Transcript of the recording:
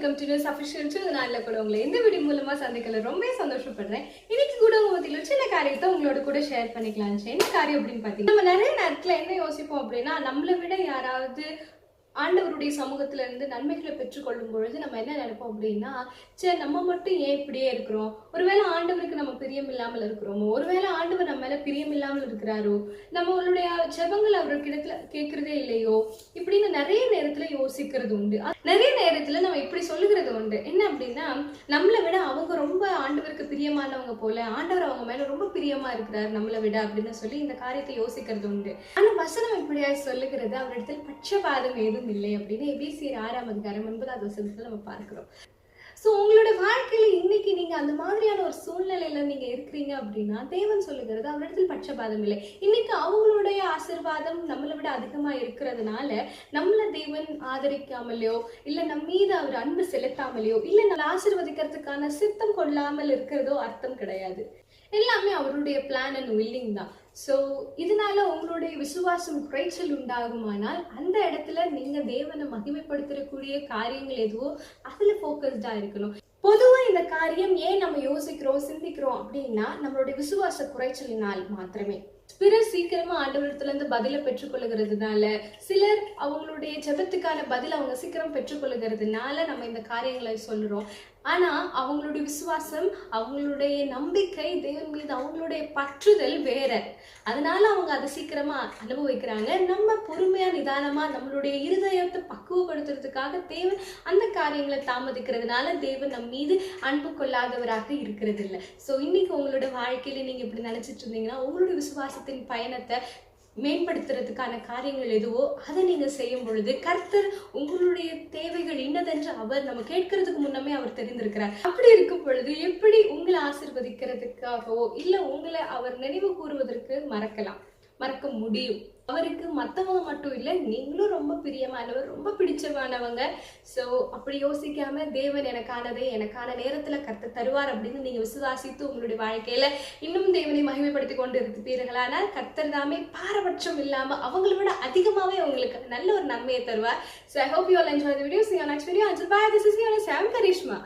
Welcome to news official to நாளில் கூட உங்களை இந்த வீடியோ மூலமா சந்திக்கல ரொம்ப சந்தோஷப்படுறேன். இன்னைக்கு கூட உங்க மத்தியில் ஒரு சின்ன காரியத்தை உங்களோட கூட ஷேர் பண்ணிக்கலாம். என்ன காரியம் அப்படின்னு பார்த்தீங்கன்னா, நம்ம நிறைய நேரத்தில் என்ன யோசிப்போம் அப்படின்னா, நம்மளை விட யாராவது ஆண்டவருடைய சமூகத்துல இருந்து நன்மைகளை பெற்றுக்கொள்ளும் பொழுது நம்ம என்ன நினைப்போம் அப்படின்னா, சரி நம்ம மட்டும் ஏன் இப்படியே இருக்கிறோம், ஒருவேளை ஆண்டவருக்கு நம்ம பிரியம் இல்லாமல் இருக்கிறோமோ, ஒருவேளை ஆண்டவர் நம்ம மேல பிரியம் இல்லாமல் இருக்கிறாரோ, நம்மளுடைய ஜெபங்கள் அவர்கிட்ட கேட்கறதே இல்லையோ, இப்படின்னு நிறைய நேரத்துல யோசிக்கிறது உண்டு. நிறைய நேரத்துல நம்ம இப்படி சொல்லுகிறது உண்டு. என்ன அப்படின்னா, நம்மளை விட அவங்க ரொம்ப ஆண்டவருக்கு பிரியமானவங்க போல, ஆண்டவர் அவங்க மேல ரொம்ப பிரியமா இருக்கிறார் நம்மளை விட அப்படின்னு சொல்லி இந்த காரியத்தை யோசிக்கிறது உண்டு. ஆனா வசனம் இப்படியா சொல்லுகிறது, அவரிடத்தில் பட்சபாதம் ஏதும் இல்லை அப்படின்னு எபேசியர் 6ஆம் அதிகாரம் 9வது வசனத்துல நம்ம பார்க்கிறோம். ஸோ உங்களோட வாழ்க்கையில இன்னைக்கு நீங்க அந்த மாதிரியான ஒரு சூழ்நிலையில நீங்க இருக்கிறீங்க அப்படின்னா, தேவன் சொல்லுகிறது அவரிடத்தில் பட்சபாதம் இல்லை. இன்னைக்கு அவங்களுடைய ஆசீர்வாதம் நம்மளை விட அதிகமா இருக்கிறதுனால நம்மள தேவன் ஆதரிக்காமலையோ, இல்ல நம்ம மீது அவர் அன்பு செலுத்தாமலையோ, இல்ல நம்ம ஆசீர்வதிக்கிறதுக்கான சித்தம் கொள்ளாமல் இருக்கிறதோ அர்த்தம் கிடையாது. எல்லாமே அவருடைய பிளான் அண்ட் வில்லிங் தான். ஸோ இதனால உங்களுடைய விசுவாசம் குறைச்சல் உண்டாகுமானால் அந்த இடத்துல நீங்க தேவனை மகிமைப்படுத்தக்கூடிய காரியங்கள் எதுவோ அதுல ஃபோக்கஸ்டா இருக்கணும். பொதுவா இந்த காரியம் ஏன் நம்ம யோசிக்கிறோம் சிந்திக்கிறோம் அப்படின்னா, நம்மளுடைய விசுவாச குறைச்சலினால் மாத்திரமே. பிறர் சீக்கிரமா ஆண்டவரிடத்துல இருந்து பதில பெற்றுக்கொள்ளுகிறதுனால, சிலர் அவங்களுடைய ஜெபத்துக்கான பதில் அவங்க சீக்கிரம் பெற்றுக்கொள்ளுகிறதுனால நம்ம இந்த காரியங்களை சொல்றோம். ஆனா அவங்களுடைய விசுவாசம், அவங்களுடைய நம்பிக்கை தேவன் மீது அவங்களுடைய பற்றுதல் வேற. அதனால அவங்க அதை சீக்கிரமா அனுபவிக்கிறாங்க. நம்ம பொறுமையா நிதானமா நம்மளுடைய இருதயத்தை பக்குவப்படுத்துறதுக்காக தேவன் அந்த காரியங்களை தாமதிக்கிறதுனால தேவன் நம் மீது அன்பு கொள்ளாதவராக இருக்கிறது இல்லை. ஸோ இன்னைக்கு உங்களோட வாழ்க்கையில நீங்க இப்படி நினைச்சிட்டு இருந்தீங்கன்னா, உங்களுடைய விசுவாசத்தின் பயணத்தை மேம்படுத்துறதுக்கான காரியங்கள் எதுவோ அதை நீங்க செய்யும் பொழுது கர்த்தர் உங்களுடைய தேவைகள் இன்னதென்று அவர் நம்ம கேட்கறதுக்கு முன்னமே அவர் தெரிந்திருக்கிறார். அப்படி இருக்கும் பொழுது எப்படி உங்களை ஆசீர்வதிக்கிறதுக்காகவோ இல்ல உங்களை அவர் நினைவு கூறுவதற்கு மறக்க முடியும். அவருக்கு மற்றவங்க மட்டும் இல்லை, நீங்களும் ரொம்ப பிரியமானவர், ரொம்ப பிடிச்சமானவங்க. ஸோ அப்படி யோசிக்காம தேவன் எனக்கான நேரத்துல கர்த்தர் தருவார் அப்படின்னு நீங்க விசுவாசித்து உங்களுடைய வாழ்க்கையில இன்னும் தேவனை மகிமைப்படுத்தி கொண்டு இருப்பீர்களானால் கர்த்தர் தாமே பாரபட்சம் இல்லாம அவங்களை விட அதிகமாவே உங்களுக்கு நல்ல ஒரு நன்மையை தருவார். So I hope you all enjoy the video. See you next video. Until bye. This is your Sam Karishma.